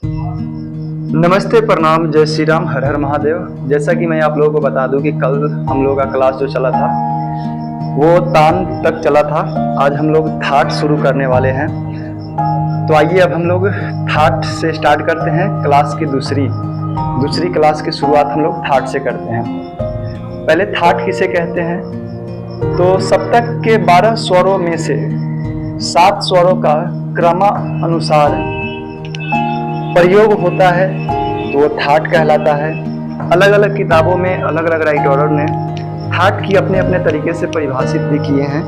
नमस्ते, प्रणाम, जय श्री राम, हर हर महादेव। जैसा कि मैं आप लोगों को बता दूं कि कल हम लोगों का क्लास जो चला था वो तान तक चला था। आज हम लोग थाट शुरू करने वाले हैं। तो आइए अब हम लोग थाट से स्टार्ट करते हैं। क्लास की दूसरी क्लास की शुरुआत हम लोग थाट से करते हैं। पहले थाट किसे कहते हैं? तो सप्तक के 12 स्वरों में से 7 स्वरों का क्रमानुसार प्रयोग होता है तो वो थाट कहलाता है। अलग अलग किताबों में अलग अलग राइटरों ने थाट की अपने अपने तरीके से परिभाषित भी किए हैं,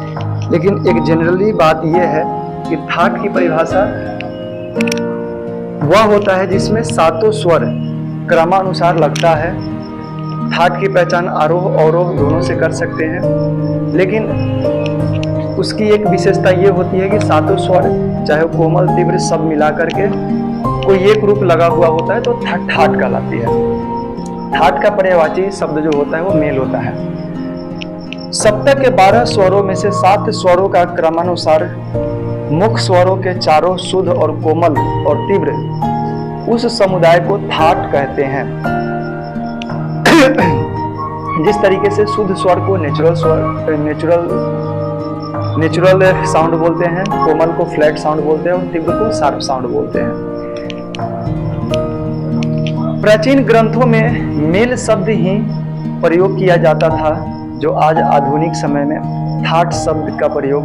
लेकिन एक जनरली बात यह है कि थाट की परिभाषा वह होता है जिसमें 7 स्वर क्रमानुसार लगता है। थाट की पहचान आरोह अवरोह दोनों से कर सकते हैं, लेकिन उसकी एक विशेषता ये होती है कि 7 स्वर चाहे कोमल तीव्र सब मिला करके कोई एक रूप लगा हुआ होता है तो ठाट कहलाती है। ठाट का पर्यायवाची शब्द जो होता है वो मेल होता है। सप्तक के 12 स्वरों में से 7 स्वरों का क्रमानुसार मुख्य स्वरों के चारों शुद्ध और कोमल और तीव्र उस समुदाय को थाट कहते हैं। जिस तरीके से शुद्ध स्वर को नेचुरल साउंड बोलते हैं, कोमल को फ्लैट साउंड बोलते हैं और तीव्र को शार्प साउंड बोलते हैं। प्राचीन ग्रंथों में मेल शब्द ही प्रयोग किया जाता था, जो आज आधुनिक समय में थाट शब्द का प्रयोग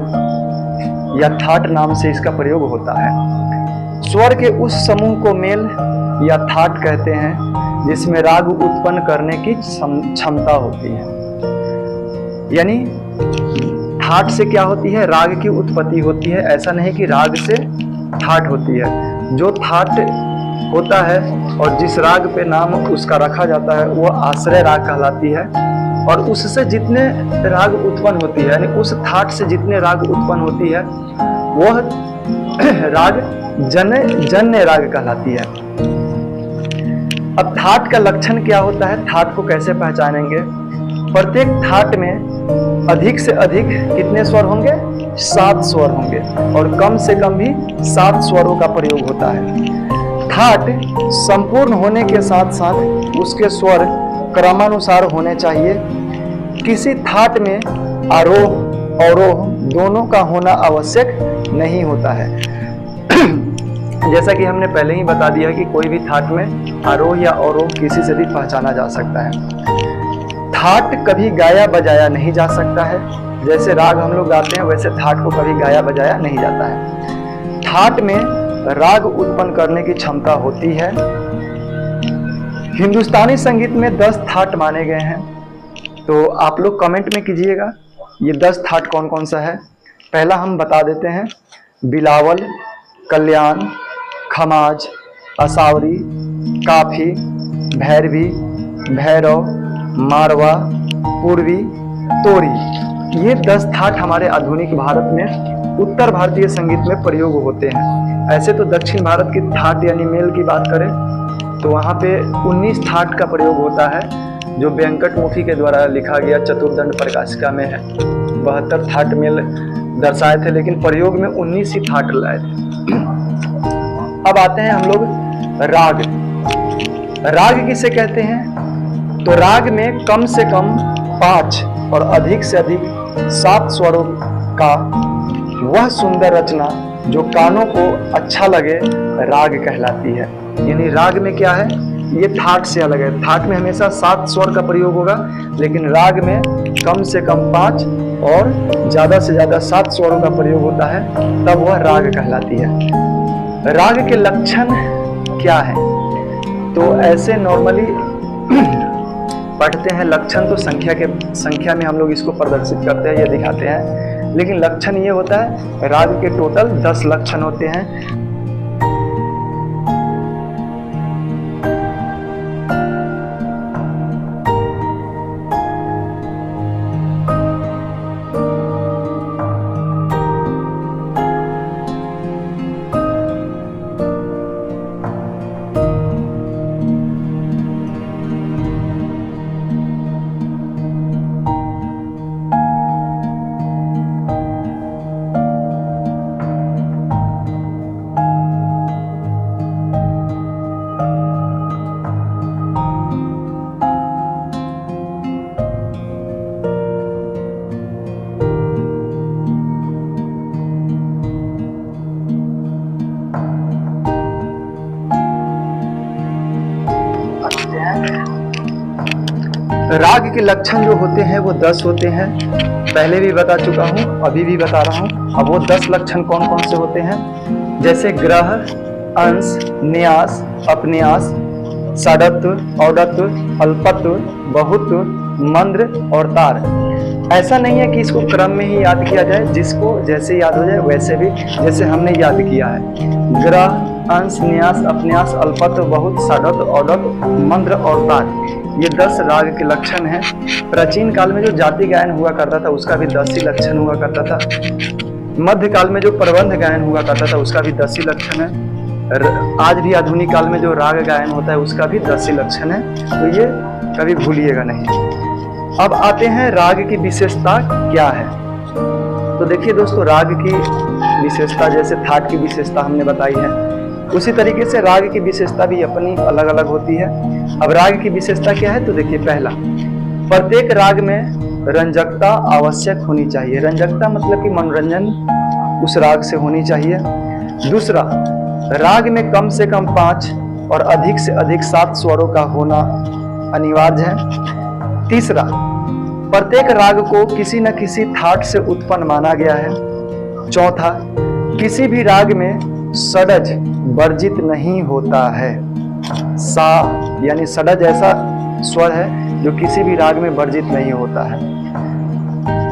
या थाट नाम से इसका प्रयोग होता है। स्वर के उस समूह को मेल या थाट कहते हैं जिसमें राग उत्पन्न करने की क्षमता होती है। यानी थाट से क्या होती है? राग की उत्पत्ति होती है। ऐसा नहीं कि राग से थाट होती है। जो थाट होता है और जिस राग पे नाम उसका रखा जाता है वो आश्रय राग कहलाती है, और उससे जितने राग उत्पन्न होती है, यानी उस थाट से जितने राग उत्पन्न होती है वह राग जन्य राग कहलाती है। अब थाट का लक्षण क्या होता है? थाट को कैसे पहचानेंगे? प्रत्येक थाट में अधिक से अधिक कितने स्वर होंगे? 7 स्वर होंगे, और कम से कम भी 7 स्वरों का प्रयोग होता है। थाट संपूर्ण होने के साथ साथ उसके स्वर क्रमानुसार होने चाहिए। किसी थाट में आरोह अवरोह दोनों का होना आवश्यक नहीं होता है। जैसा कि हमने पहले ही बता दिया कि कोई भी थाट में आरोह या अवरोह किसी से भी पहचाना जा सकता है। थाट कभी गाया बजाया नहीं जा सकता है। जैसे राग हम लोग गाते हैं वैसे थाट को कभी गाया बजाया नहीं जाता है। थाट में राग उत्पन्न करने की क्षमता होती है। हिंदुस्तानी संगीत में 10 थाट माने गए हैं, तो आप लोग कमेंट में कीजिएगा ये 10 थाट कौन कौन सा है। पहला हम बता देते हैं: बिलावल, कल्याण, खमाज, असावरी, काफी, भैरवी, भैरव, मारवा, पूर्वी, तोरी। ये 10 थाट हमारे आधुनिक भारत में उत्तर भारतीय संगीत में प्रयोग होते हैं। ऐसे तो दक्षिण भारत की थाट यानी मेल की बात करें तो वहाँ पे 19 थाट का प्रयोग होता है, जो वेंकटमुखी के द्वारा लिखा गया चतुर्दंड प्रकाशिका में है। 72 थाट मेल दर्शाए थे, लेकिन प्रयोग में 19 ही थाट लाए थे। अब आते हैं हम लोग राग। राग किसे कहते हैं? तो राग में कम से कम 5 और अधिक से अधिक 7 स्वरों का वह सुंदर रचना जो कानों को अच्छा लगे राग कहलाती है। यानी राग में क्या है? ये थाट से अलग है। थाट में हमेशा 7 स्वर का प्रयोग होगा, लेकिन राग में कम से कम 5 और ज्यादा से ज्यादा 7 स्वरों का प्रयोग होता है, तब वह राग कहलाती है। राग के लक्षण क्या है? तो ऐसे नॉर्मली पढ़ते हैं लक्षण, तो संख्या में हम लोग इसको प्रदर्शित करते हैं, ये दिखाते हैं। लेकिन लक्षण ये होता है, राग के टोटल 10 लक्षण होते हैं। राग के लक्षण जो होते हैं वो 10 होते हैं। पहले भी बता चुका हूँ, अभी भी बता रहा हूँ। अब वो 10 लक्षण कौन कौन से होते हैं? जैसे ग्रह, अंश, न्यास, अपन्यास, षडत्व, औडत्व, अल्पत्व, बहुत्व, मंद्र और तार। ऐसा नहीं है कि इसको क्रम में ही याद किया जाए, जिसको जैसे याद हो जाए वैसे भी, जैसे हमने याद किया है। ग्रह, अंश, न्यास, अपन्यास, अल्पत्व, बहुत, षडत्व, औडत्व, मंद्र और तार, ये 10 राग के लक्षण हैं। प्राचीन काल में जो जाति गायन हुआ करता था उसका भी 10 ही लक्षण हुआ करता था। मध्यकाल में जो प्रबंध गायन हुआ करता था उसका भी 10 ही लक्षण है। आज भी आधुनिक काल में जो राग गायन होता है उसका भी 10 ही लक्षण है, तो ये कभी भूलिएगा नहीं। अब आते हैं राग की विशेषता क्या है। तो देखिए दोस्तों, राग की विशेषता जैसे थाट की विशेषता हमने बताई है, उसी तरीके से राग की विशेषता भी अपनी अलग अलग होती है। अब राग की विशेषता क्या है? तो देखिए, पहला, प्रत्येक राग में रंजकता आवश्यक होनी चाहिए। रंजकता मतलब कि मनोरंजन उस राग से होनी चाहिए। दूसरा, राग में कम से कम 5 और अधिक से अधिक 7 स्वरों का होना अनिवार्य है। तीसरा, प्रत्येक राग को किसी न किसी थाट से उत्पन्न माना गया है। चौथा, किसी भी राग में षडज वर्जित नहीं होता है। सा यानी षडज ऐसा स्वर है जो किसी भी राग में वर्जित नहीं होता है।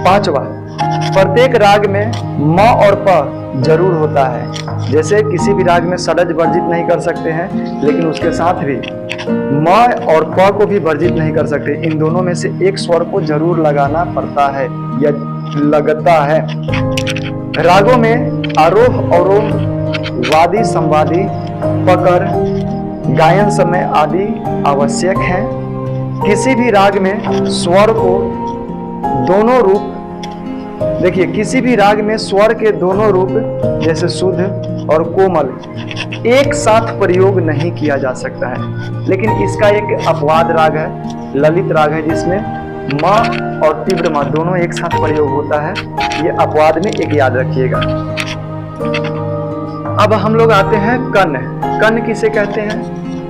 पांचवा, प्रत्येक राग में म और प जरूर होता है। जैसे किसी भी राग में षडज वर्जित नहीं कर सकते हैं, लेकिन उसके साथ भी म और प को भी वर्जित नहीं कर सकते। इन दोनों में से एक स्वर को जरूर लगाना पड़ता है या लगता है। रागों में आरोह अवरोह, वादी संवादी, पकड़, गायन समय आदि आवश्यक है। किसी भी राग में स्वर को दोनों रूप, देखिए किसी भी राग में स्वर के दोनों रूप जैसे शुद्ध और कोमल एक साथ प्रयोग नहीं किया जा सकता है। लेकिन इसका एक अपवाद राग है, ललित राग है, जिसमें म और तीव्र म दोनों एक साथ प्रयोग होता है। ये अपवाद में एक याद रखिएगा। अब हम लोग आते हैं कन। कन किसे कहते हैं?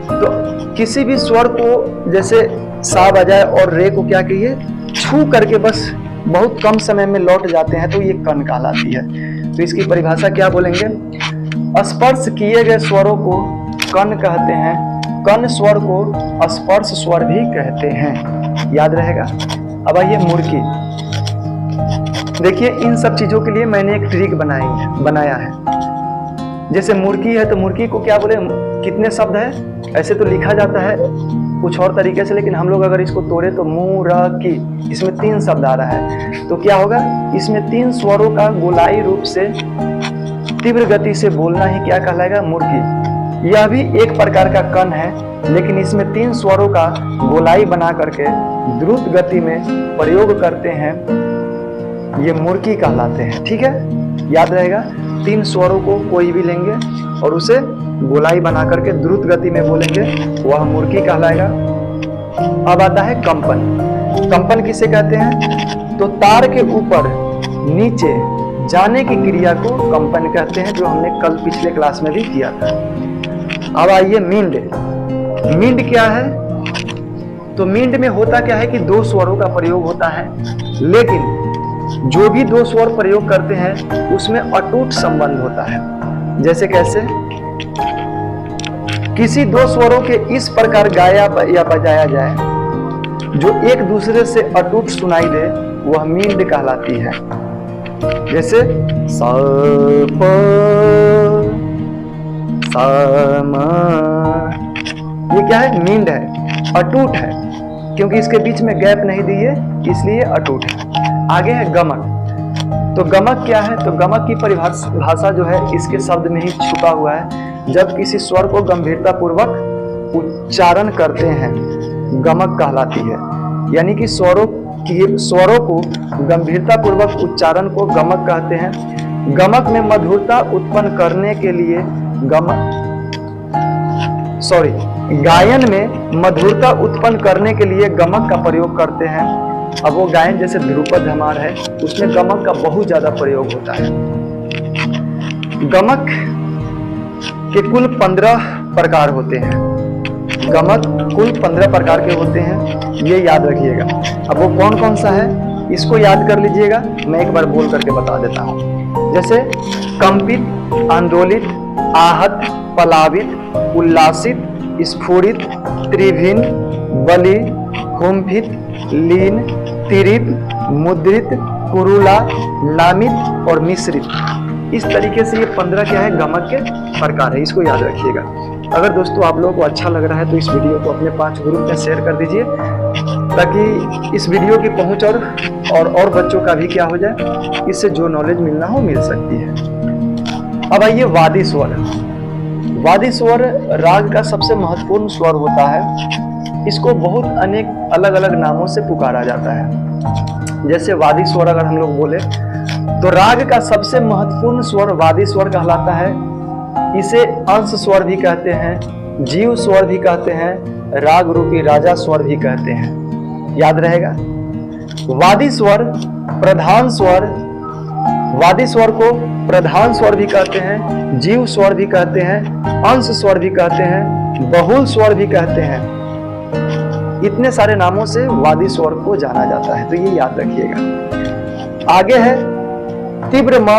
तो किसी भी स्वर को, जैसे सा बजाए और रे को क्या कहिए, छू करके बस बहुत कम समय में लौट जाते हैं, तो ये कन कहलाती है। तो इसकी परिभाषा क्या बोलेंगे? स्पर्श किए गए स्वरों को कन कहते हैं। कन स्वर को स्पर्श स्वर भी कहते हैं। याद रहेगा। अब आइए मुर्की। देखिए, इन सब चीजों के लिए मैंने एक ट्रिक बनाया है। जैसे मुर्की है तो मुर्की को क्या बोले, कितने शब्द है? ऐसे तो लिखा जाता है कुछ और तरीके से, लेकिन हम लोग अगर इसको तोड़े तो मुरकी, इसमें 3 शब्द आ रहा है। तो क्या होगा? इसमें 3 स्वरों का गोलाई रूप से तीव्र गति से बोलना ही क्या कहलाएगा? मुर्की। यह भी एक प्रकार का कन है, लेकिन इसमें 3 स्वरों का गोलाई बना करके द्रुत गति में प्रयोग करते हैं, ये मुर्की कहलाते हैं। ठीक है, याद रहेगा। 3 स्वरों को कोई भी लेंगे और उसे गोलाई बना करके द्रुत गति में बोलेंगे, वह मुर्की कहलाएगा। अब आता है कंपन। कंपन किसे कहते हैं? तो तार के ऊपर नीचे जाने की क्रिया को कंपन कहते हैं, जो हमने कल पिछले क्लास में भी किया था। अब आइए मींड। मींड क्या है? तो मींड में होता क्या है कि 2 स्वरों का प्रयोग होता है, लेकिन जो भी 2 स्वर प्रयोग करते हैं उसमें अटूट संबंध होता है। जैसे कैसे? किसी 2 स्वरों के इस प्रकार गाया या बजाया जाए जो एक दूसरे से अटूट सुनाई दे, वह मींड कहलाती है। जैसे सा प सा म, ये क्या है? मींड है, अटूट है, क्योंकि इसके बीच में गैप नहीं दी है, इसलिए अटूट है। आगे है गमक। तो गमक क्या है? तो गमक की परिभाषा जो है इसके शब्द में ही छुपा हुआ है। जब किसी स्वर को गंभीरता पूर्वक उच्चारण करते हैं, गमक कहलाती है। यानी कि स्वरों को गंभीरता पूर्वक उच्चारण को गमक कहते हैं। गमक में मधुरता उत्पन्न करने के लिए गायन में मधुरता उत्पन्न करने के लिए गमक का प्रयोग करते हैं। अब वो गायन जैसे ध्रुपद हमार है, उसमें गमक का बहुत ज्यादा प्रयोग होता है। गमक के कुल 15 प्रकार होते हैं। गमक कुल 15 प्रकार के होते हैं, ये याद रखिएगा। अब वो कौन कौन सा है इसको याद कर लीजिएगा, मैं एक बार बोल करके बता देता हूँ। जैसे कंपित, आंदोलित, आहत, पलावित, उल्लासित, स्फुरित, त्रिभिन्न, बलि, हुम्फित, लीन, तिरिप, मुद्रित, कुरुला, नामित और मिश्रित। इस तरीके से ये 15 क्या है गमक के प्रकार है, इसको याद रखिएगा। अगर दोस्तों आप लोगों को अच्छा लग रहा है तो इस वीडियो को अपने 5 ग्रुप में शेयर कर दीजिए, ताकि इस वीडियो की पहुंच और बच्चों का भी क्या हो जाए, इससे जो नॉलेज मिलना हो मिल सकती है। अब आइए वादी स्वर। वादी स्वर राग का सबसे महत्वपूर्ण स्वर होता है। इसको बहुत अनेक अलग अलग नामों से पुकारा जाता है। जैसे वादी स्वर अगर हम लोग बोले तो राग का सबसे महत्वपूर्ण स्वर वादी स्वर कहलाता है। इसे अंश स्वर भी कहते हैं, जीव स्वर भी कहते हैं, राग रूपी राजा स्वर भी कहते हैं। याद रहेगा। वादी स्वर प्रधान स्वर, वादी स्वर को प्रधान स्वर भी कहते हैं, जीव स्वर भी कहते हैं, अंश स्वर भी कहते हैं, बहुल स्वर भी कहते हैं। इतने सारे नामों से वादी स्वर को जाना जाता है, तो ये याद रखिएगा। आगे है तीव्र म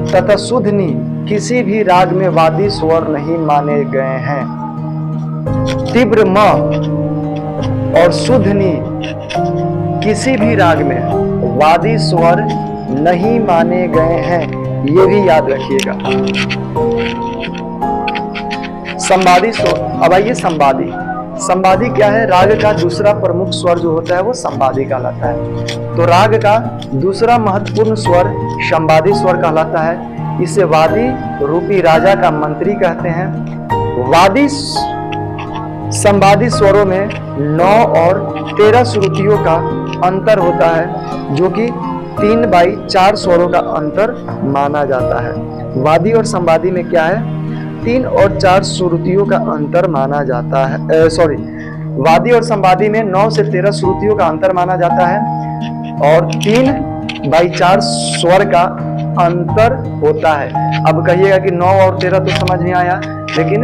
तथा शुद्ध नी, किसी भी राग में वादी स्वर नहीं माने गए हैं। तीव्र म और शुद्ध नी किसी भी राग में वादी स्वर नहीं माने गए हैं, ये भी याद रखिएगा। संवादी स्वर। अब आइए संवादी। संवादी क्या है? राग का दूसरा प्रमुख स्वर जो होता है वो संवादी कहलाता है। तो राग का दूसरा महत्वपूर्ण स्वर संवादी स्वर कहलाता है। इसे वादी रूपी राजा का मंत्री कहते हैं। वादी संवादी स्वरों में 9 और 13 श्रुतियों का अंतर होता है, जो कि 3/4 स्वरों का अंतर माना जाता है। वादी और संवादी में क्या है? 3 और 4 श्रुतियों का अंतर माना जाता है। वादी और संवादी में 9 से 13 श्रुतियों का अंतर माना जाता है और 3/4 स्वर का अंतर होता है। अब कहिएगा कि 9 और 13 तो समझ में आया, लेकिन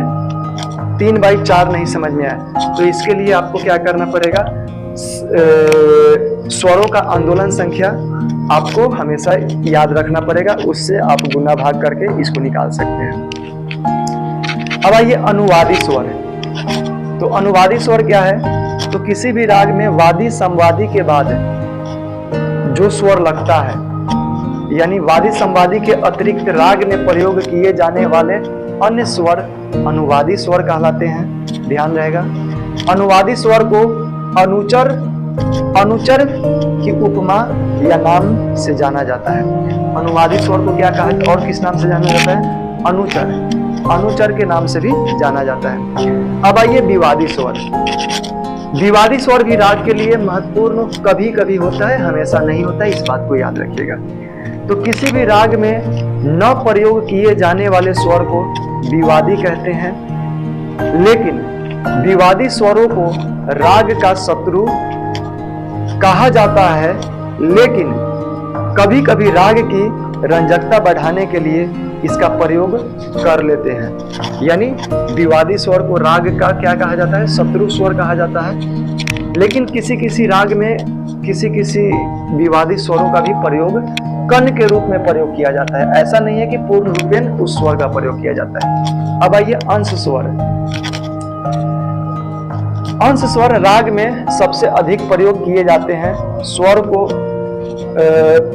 3/4 नहीं समझ में आया। तो इसके लिए आपको क्या करना पड़ेगा? स्वरों का आंदोलन संख्या आपको हमेशा याद रखना पड़ेगा, उससे आप गुना भाग करके इसको निकाल सकते हैं। अब आइए अनुवादी स्वर। तो अनुवादी स्वर क्या है? तो किसी भी राग में वादी संवादी के बाद जो स्वर लगता है, यानी वादी संवादी के अतिरिक्त राग में प्रयोग किए जाने वाले अन्य स्वर अनुवादी स्वर कहलाते हैं। ध्यान रहेगा। अनुवादी स्वर को अनुचर की उपमा या नाम से जाना जाता है। अनुवादी स्वर को क्या कहा और किस नाम से जाना जाता है? अनुचर। अनुचर के नाम से भी जाना जाता है। अब आइए विवादी स्वर। विवादी स्वर भी राग के लिए महत्वपूर्ण कभी कभी होता है, हमेशा नहीं होता, इस बात को याद रखिएगा। तो किसी भी राग में न प्रयोग किए जाने वाले स्वर को विवादी कहते हैं, लेकिन विवादी स्वरों को राग का शत्रु कहा जाता है, लेकिन कभी कभी राग की रंजकता बढ़ाने के लिए इसका प्रयोग कर लेते हैं। यानी विवादी स्वर को राग का क्या कहा जाता है? शत्रु स्वर कहा जाता है। लेकिन किसी किसी राग में किसी विवादी स्वरों का भी प्रयोग कण के रूप में प्रयोग किया जाता है। ऐसा नहीं है कि पूर्ण रूपेण उस स्वर का प्रयोग किया जाता है। अब आइए अंश स्वर। अंश स्वर राग में सबसे अधिक प्रयोग किए जाते हैं। स्वर को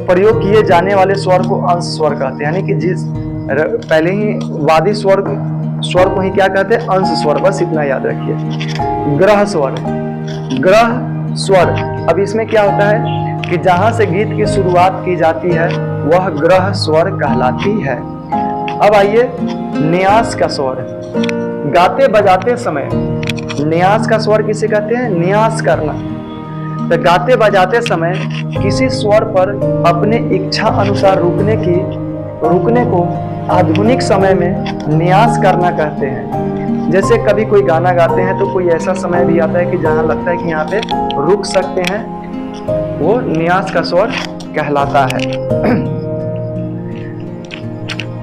प्रयोग किए जाने वाले स्वर को अंश स्वर कहते हैं, यानी कि जिस पहले ही वादी स्वर को ही क्या कहते हैं? अंश स्वर। बस इतना याद रखिए। ग्रह स्वर। ग्रह स्वर, अब इसमें क्या होता है कि जहां से गीत की शुरुआत की जाती है वह ग्रह स्वर कहलाती है। अब आइए न्यास का स्वर। गाते बजाते समय न्यास का स्वर किसे कहते हैं? न्यास करना। तो गाते बजाते समय किसी स्वर पर अपने इच्छा अनुसार रुकने को आधुनिक समय में न्यास करना कहते हैं। जैसे कभी कोई गाना गाते हैं तो कोई ऐसा समय भी आता है कि जहां लगता है कि यहाँ पे रुक सकते हैं, वो न्यास का स्वर कहलाता है।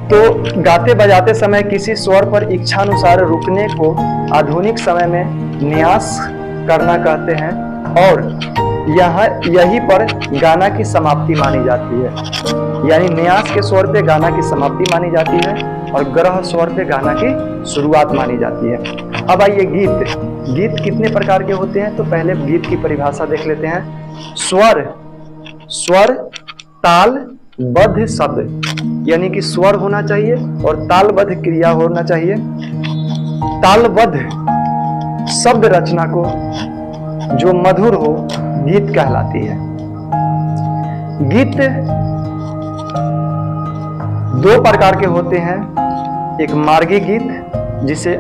तो गाते बजाते समय किसी स्वर पर इच्छानुसार रुकने को आधुनिक समय में न्यास करना कहते हैं और यहीं पर गाना की समाप्ति मानी जाती है। यानी न्यास के स्वर पे गाना की समाप्ति मानी जाती है और ग्रह स्वर पे गाना की शुरुआत मानी जाती है। अब आइए गीत कितने प्रकार के होते हैं, तो पहले गीत की परिभाषा देख लेते हैं। स्वर ताल बद्ध शब्द, यानी कि स्वर होना चाहिए और तालबद्ध क्रिया होना चाहिए। तालबद्ध शब्द रचना को जो मधुर हो गीत कहलाती है। गीत दो प्रकार के होते हैं, एक मार्गी गीत जिसे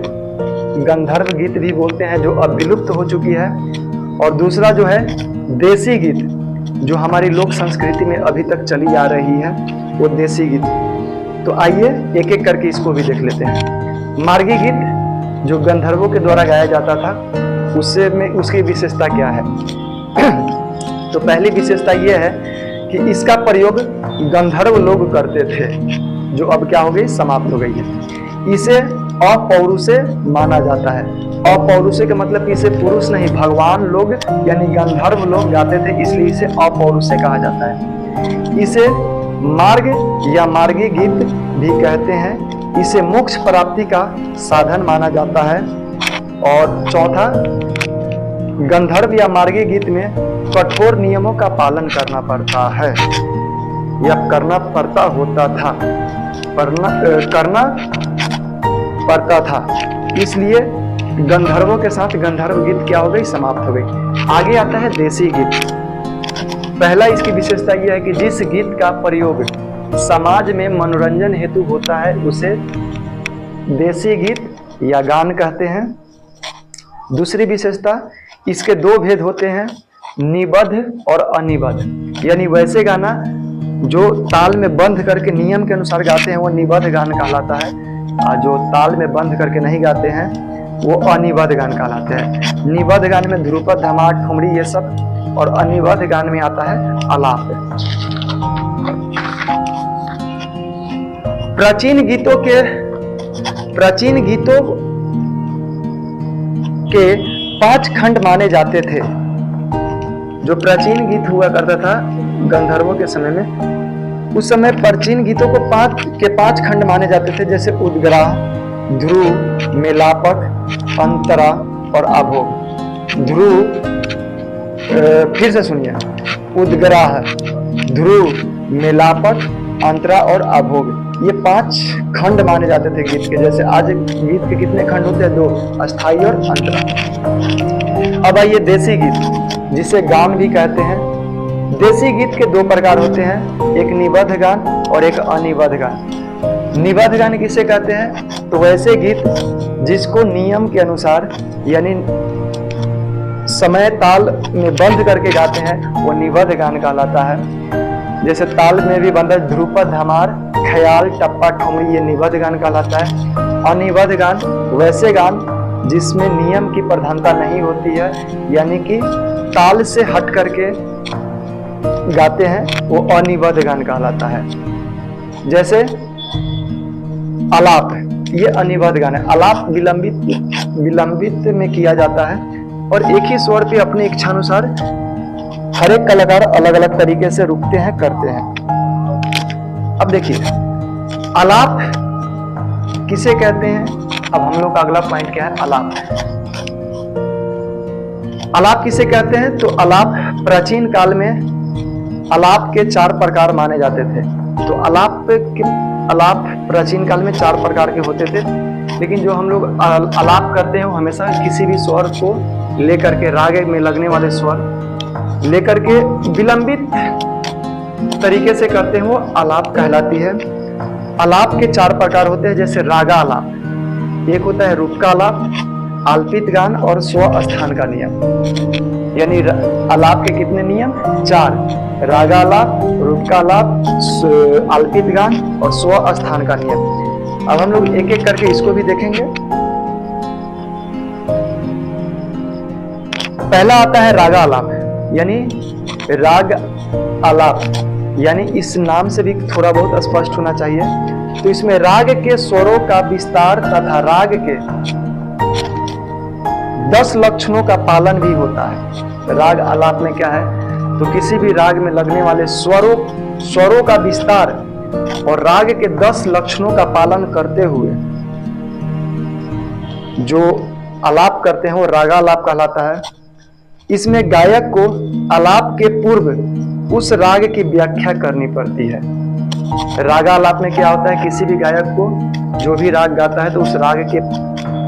गंधर्व गीत भी बोलते हैं जो अब विलुप्त हो चुकी है, और दूसरा जो है देसी गीत जो हमारी लोक संस्कृति में अभी तक चली आ रही है, वो देसी गीत। तो आइए एक एक करके इसको भी देख लेते हैं। मार्गी गीत जो गंधर्वों के द्वारा गाया जाता था, उसकी विशेषता क्या है? तो पहली विशेषता यह है कि इसका प्रयोग गंधर्व लोग करते थे, जो अब क्या हो गई, समाप्त हो गई है। इसे अपौरुषे माना जाता है। अपौरुषे का मतलब इसे पुरुष नहीं, भगवान लोग यानी गंधर्व लोग गाते थे, इसलिए इसे अपौरुषे कहा जाता है। इसे मार्ग या मार्गी गीत भी कहते हैं। इसे मोक्ष प्राप्ति का साधन माना जाता है। और चौथा, गंधर्व या मार्गी गीत में कठोर नियमों का पालन करना पड़ता है या करना पड़ता होता था, करना पड़ता था, इसलिए गंधर्वों के साथ गंधर्व गीत क्या हो गई, समाप्त हो गई। आगे आता है देसी गीत। पहला इसकी विशेषता यह है कि जिस गीत का प्रयोग समाज में मनोरंजन हेतु होता है उसे देसी गीत या गान कहते हैं। दूसरी विशेषता, इसके दो भेद होते हैं, निबद्ध और अनिबद्ध। यानी वैसे गाना जो ताल में बंध करके नियम के अनुसार गाते हैं वो निबद्ध गान कहलाता है, और जो ताल में बंध करके नहीं गाते हैं वो अनिबद्ध गान कहलाते हैं। निबद्ध गान में ध्रुपद, धमार, ठुमरी ये सब, और अनिबद्ध गान में आता है आलाप। प्राचीन गीतों के 5 खंड माने जाते थे। जो प्राचीन गीत हुआ करता था गंधर्वों के समय में, उस समय प्राचीन गीतों को 5 खंड माने जाते थे, जैसे उद्ग्राह, ध्रुव, मेलापक, अंतरा और आभोग। ध्रुव, फिर से सुनिए, उद्ग्राह, ध्रुव, मेलापक, अंतरा और आभोग, ये 5 खंड माने जाते थे गीत के। जैसे आज गीत के कितने खंड होते हैं, 2, अस्थाई और अंतरा। अब आइए देसी गीत, जिसे गान भी कहते हैं। देसी गीत के 2 प्रकार होते हैं, एक निबद्ध गान और एक अनिबद्ध गान। निबद्ध गान किसे कहते हैं, तो वैसे गीत जिसको नियम के अनुसार यानी समय ताल में बंध करके गाते हैं वो निबद्ध गान कहलाता है। जैसे ताल में भी बंधा ध्रुपद, धमार, ख्याल, टप्पा, ठुमरी, ये निबद्ध गान कहलाता है। अनिबद्ध गान वैसे गान जिसमें नियम की प्रधानता नहीं होती है, यानी कि ताल से हट करके गाते हैं, वो अनिबद्ध गान कहलाता है। जैसे आलाप, ये अनिबद्ध गान है। आलाप विलंबित में किया जाता है और एक ही स्वर पे अपनी इच्छानुसार हर एक कलाकार अलग अलग तरीके से रुकते हैं, करते हैं। अब देखिए आलाप किसे कहते हैं। अब हम लोग का अगला पॉइंट क्या है, आलाप। आलाप किसे कहते हैं, तो आलाप प्राचीन काल में आलाप के 4 प्रकार माने जाते थे। तो आलाप प्राचीन काल में 4 प्रकार के होते थे, लेकिन जो हम लोग आलाप करते हैं वो हमेशा किसी भी स्वर को लेकर के, राग में लगने वाले स्वर लेकर के विलंबित तरीके से करते हैं, वो आलाप कहलाती है। आलाप के 4 प्रकार होते हैं, जैसे रागा आलाप, एक होता है रूप का आलाप, आल्पित गान और स्व स्थान का नियम। यानी आलाप के कितने नियम, 4, रागा आलाप, रूप का आलाप, आल्पित गान और स्व स्थान का नियम। अब हम लोग एक एक करके इसको भी देखेंगे। पहला आता है रागा आलाप, यानी राग आलाप, यानी इस नाम से भी थोड़ा बहुत स्पष्ट होना चाहिए। तो इसमें राग के स्वरों का विस्तार तथा राग के 10 लक्षणों का पालन भी होता है। राग आलाप में क्या है, तो किसी भी राग में लगने वाले स्वरों का विस्तार और राग के 10 लक्षणों का पालन करते हुए जो आलाप करते हैं वो रागालाप कहलाता है। इसमें गायक को आलाप के पूर्व उस राग की व्याख्या करनी पड़ती है। रागालाप में क्या होता है, किसी भी गायक को जो भी राग गाता है तो उस राग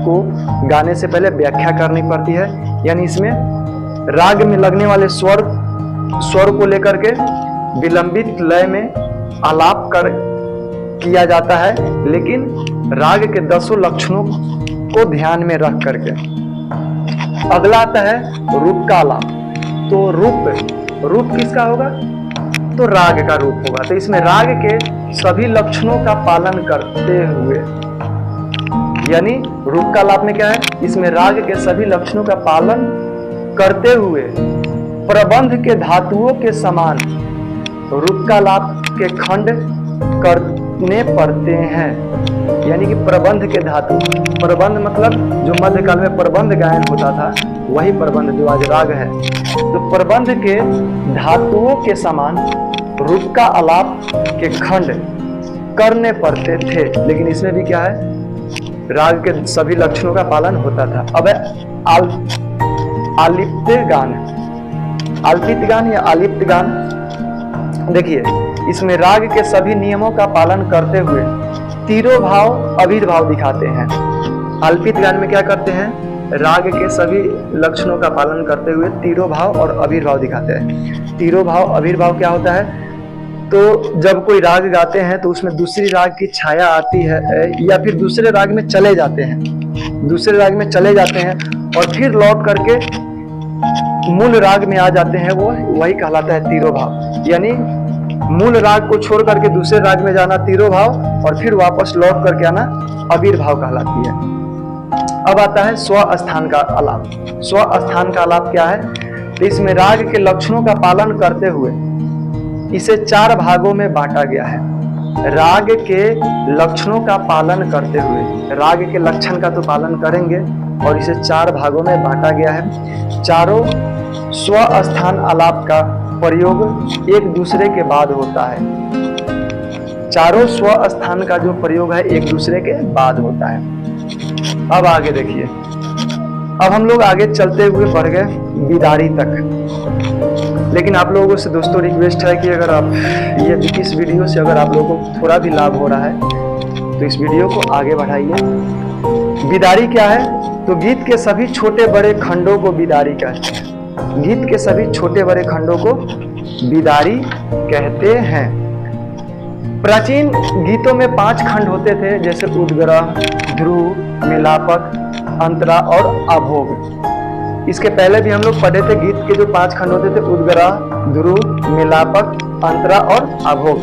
को गाने से पहले व्याख्या करनी पड़ती है। यानी इसमें राग में लगने वाले स्वर को लेकर के विलंबित लय में आलाप किया जाता है, लेकिन राग के 10 लक्षणों को ध्यान में रख करके। अगला आता है रूप का आलाप। तो रूप किसका होगा, तो राग का रूप होगा। तो इसमें राग के सभी लक्षणों का पालन करते हुए, यानी रूप का आलाप में क्या है, इसमें राग के सभी लक्षणों का पालन करते हुए प्रबंध के धातुओं के समान रूप का आलाप के खंड करने पड़ते हैं। यानी कि प्रबंध के धातु, प्रबंध मतलब जो मध्यकाल में प्रबंध गायन होता था वही प्रबंध जो आज राग है। तो प्रबंध के धातुओं के समान रूप का आलाप के खंड करने पड़ते थे, लेकिन इसमें भी क्या है, राग के सभी लक्षणों का पालन होता था। अब आलिप्त गान, अल्पित गान या आलिप्त गान। देखिए, इसमें राग के सभी नियमों का पालन करते हुए तीरों भाव अभिर्भाव दिखाते हैं। अल्पित गान में क्या करते हैं, राग के सभी लक्षणों का पालन करते हुए तीरों भाव और अभिर्भाव दिखाते हैं। तीरों भाव अभिर्भाव क्या होता है, तो जब कोई राग गाते हैं तो उसमें दूसरी राग की छाया आती है या फिर दूसरे राग में चले जाते हैं और फिर लौट करके मूल राग में आ जाते हैं, वो वही कहलाता है तीरों भाव। यानी मूल राग को छोड़ करके दूसरे राग में जाना तीरों भाव और फिर वापस लौट करके आना अभिर्भाव कहलाती है। अब आता है स्वस्थान का आलाप। स्वस्थान का आलाप क्या है, तो इसमें राग के लक्षणों का पालन करते हुए इसे 4 भागों में बांटा गया है। राग के लक्षणों का पालन करते हुए, राग के लक्षण का तो पालन करेंगे और इसे 4 भागों में बांटा गया है। चारों स्वस्थान आलाप का प्रयोग एक दूसरे के बाद होता है। चारों स्वस्थान का जो प्रयोग है एक दूसरे के बाद होता है। अब आगे देखिए, अब हम लोग आगे चलते हुए बढ़ गए बिदारी तक। लेकिन आप लोगों से दोस्तों रिक्वेस्ट है कि अगर आप इस वीडियो से अगर आप लोगों को थोड़ा भी लाभ हो रहा है तो इस वीडियो को आगे बढ़ाइए। बिदारी क्या है, तो गीत के सभी छोटे बड़े खंडों को बिदारी कहते हैं। गीत के सभी छोटे बड़े खंडों को बिदारी कहते हैं। प्राचीन गीतों में 5 खंड होते थे, जैसे उद्ग्रह, ध्रुव, मिलापक, अंतरा और अभोग। इसके पहले भी हम लोग पढ़े थे, गीत के जो 5 खंड होते थे उद्ग्रह, ध्रुव, मिलापक, अंतरा और अभोग।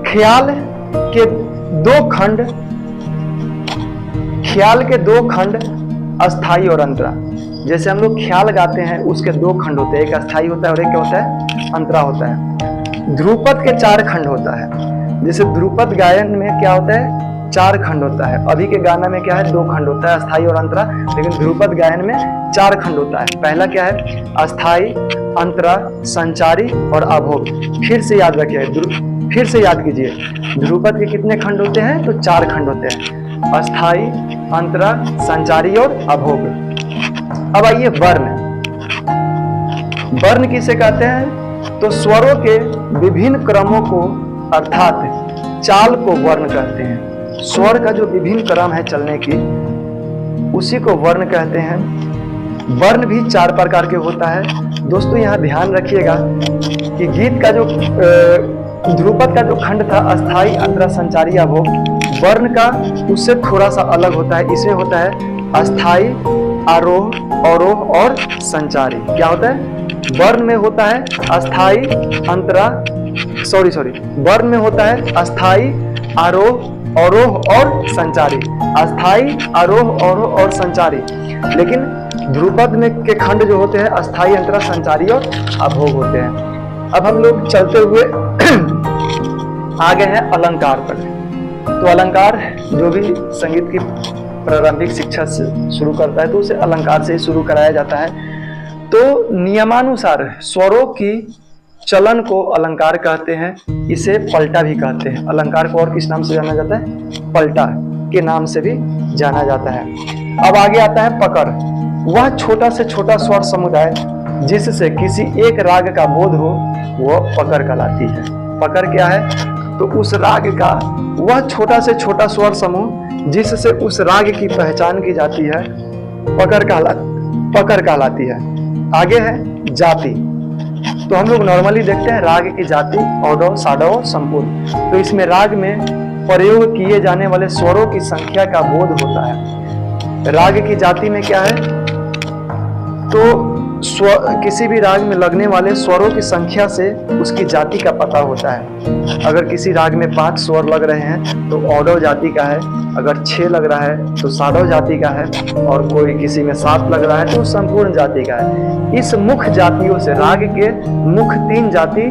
ख्याल के 2 खंड अस्थाई और अंतरा। जैसे हम लोग ख्याल गाते हैं उसके 2 खंड होते हैं, एक अस्थाई होता है और एक क्या होता है, अंतरा होता है। ध्रुपद के 4 खंड होता है। जैसे ध्रुपद गायन में क्या होता है, 4 खंड होता है। अभी के गाना में क्या है, 2 खंड होता है, अस्थाई और अंतरा। लेकिन ध्रुपद गायन में 4 खंड होता है। पहला क्या है, अस्थाई, अंतरा, संचारी और अभोग। फिर से याद रखिए, फिर से याद कीजिए, ध्रुपद के कितने खंड होते हैं, तो 4 खंड होते हैं, अस्थाई, अंतरा, संचारी और अभोग। अब आइए वर्ण। वर्ण किसे कहते हैं, तो स्वरों के विभिन्न क्रमों को अर्थात चाल को वर्ण कहते हैं। स्वर का जो विभिन्न क्रम है चलने की, उसी को वर्ण कहते हैं। वर्ण भी 4 प्रकार के होता है। दोस्तों यहाँ ध्यान रखिएगा कि गीत का जो ध्रुपद का जो खंड था, अस्थाई, अंतरा, संचारी, अभोग, वर्ण का उससे थोड़ा सा अलग होता है। इसमें होता है अस्थाई, आरोह, अवरोह और संचारी। क्या होता है, वर्ण में होता है अस्थाई, वर्ण में होता है अस्थाई, आरोह, अवरोह और संचारी। अस्थाई, आरोह, अवरोह और संचारी। लेकिन ध्रुपद में के खंड जो होते हैं अस्थाई, अंतरा, संचारी और अभोग होते हैं। अब हम लोग चलते हुए आ गए हैं अलंकार पर। तो अलंकार जो भी संगीत की प्रारंभिक शिक्षा से शुरू करता है तो उसे अलंकार से ही शुरू कराया जाता है। तो नियमानुसार स्वरों की चलन को अलंकार कहते हैं, इसे पलटा भी कहते हैं। अलंकार को और किस नाम से जाना जाता है? पलटा के नाम से भी जाना जाता है। अब आगे आता है पकड़। वह छोटा से छोटा स्वर समुदाय जिससे किसी एक राग का बोध हो वह पकड़ कहलाती है। पकड़ क्या है? तो उस राग का वह छोटा से छोटा स्वर समूह जिससे उस राग की पहचान की जाती है पकड़ कहलाती है। आगे है जाति। तो हम लोग नॉर्मली देखते हैं राग की जाति औडव, साडव, संपूर्ण। तो इसमें राग में प्रयोग किए जाने वाले स्वरों की संख्या का बोध होता है। राग की जाति में क्या है? तो किसी भी राग में लगने वाले स्वरों की संख्या से उसकी जाति का पता होता है। अगर किसी राग में 5 स्वर लग रहे हैं तो औडव जाति का है, अगर 6 लग रहा है तो साडव जाति का है, और कोई किसी में 7 लग रहा है तो संपूर्ण जाति का है। इस मुख्य जातियों से राग के मुख्य 3 जाति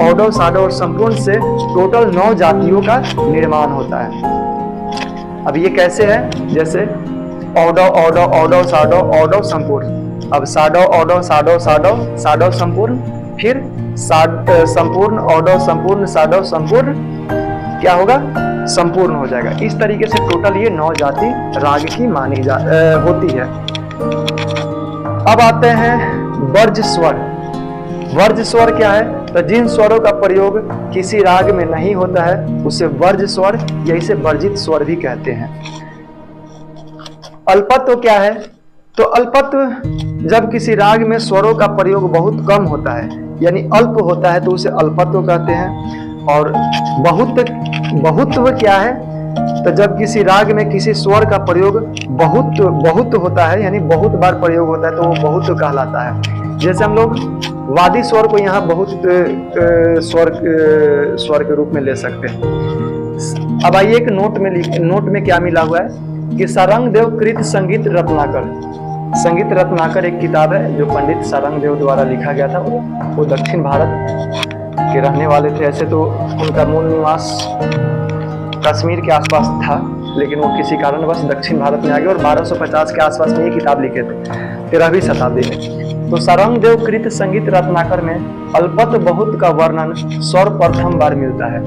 औडव, साडव और संपूर्ण से टोटल 9 जातियों का निर्माण होता है। अब ये कैसे है? जैसे औडव, औडव, औडव, साडव, औडव, संपूर्ण। अब साडव, औडव, साडव, साडव, साडव, संपूर्ण, फिर संपूर्ण, औडव, संपूर्ण, साडव, संपूर्ण, क्या होगा? संपूर्ण हो जाएगा। इस तरीके से टोटल ये 9 जाति राग की मानी होती है। अब आते हैं वर्ज्य स्वर। वर्ज्य स्वर क्या है? तो जिन स्वरों का प्रयोग किसी राग में नहीं होता है उसे वर्ज्य स्वर या इसे वर्जित स्वर भी कहते हैं। अल्पत्व क्या है? तो अल्पत्व जब किसी राग में स्वरों का प्रयोग बहुत कम होता है यानी अल्प होता है तो उसे अल्पत्व कहते हैं। और बहुत्व क्या है? तो जब किसी राग में किसी स्वर का प्रयोग बहुत होता है यानी बहुत बार प्रयोग होता है तो वो बहुत्व कहलाता है। जैसे हम लोग वादी स्वर को यहाँ बहुत स्वर के रूप में ले सकते हैं। अब आइए एक नोट में क्या मिला हुआ है कि सारंग देव कृत संगीत रत्नाकर। संगीत रत्नाकर एक किताब है जो पंडित सारंग देव द्वारा लिखा गया था। वो दक्षिण भारत के रहने वाले थे। ऐसे तो उनका मूल निवास कश्मीर के आसपास था, लेकिन वो किसी कारणवश दक्षिण भारत में आ गए और 1250 के आसपास में ये किताब लिखे थे, 13वीं शताब्दी में। तो सारंग देव कृत संगीत रत्नाकर में अल्पत बहुत का वर्णन सर्वप्रथम बार मिलता है।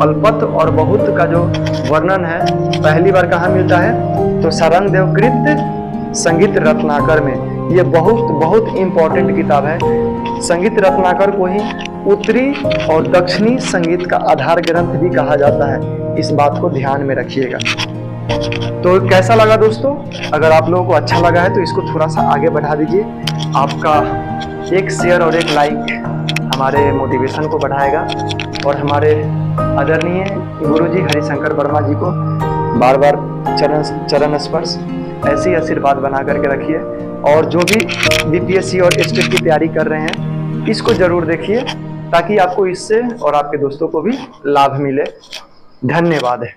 अल्पत और बहुत का जो वर्णन है पहली बार कहाँ मिलता है? तो सारंग देव कृत संगीत रत्नाकर में। ये बहुत इंपॉर्टेंट किताब है। संगीत रत्नाकर को ही उत्तरी और दक्षिणी संगीत का आधार ग्रंथ भी कहा जाता है। इस बात को ध्यान में रखिएगा। तो कैसा लगा दोस्तों? अगर आप लोगों को अच्छा लगा है तो इसको थोड़ा सा आगे बढ़ा दीजिए। आपका एक शेयर और एक लाइक हमारे मोटिवेशन को बढ़ाएगा और हमारे आदरणीय गुरुजी हरिशंकर वर्मा जी को बार बार चरण स्पर्श ऐसी आशीर्वाद बना करके रखिए। और जो भी बीपीएससी और स्टेट की तैयारी कर रहे हैं इसको जरूर देखिए ताकि आपको इससे और आपके दोस्तों को भी लाभ मिले। धन्यवाद है।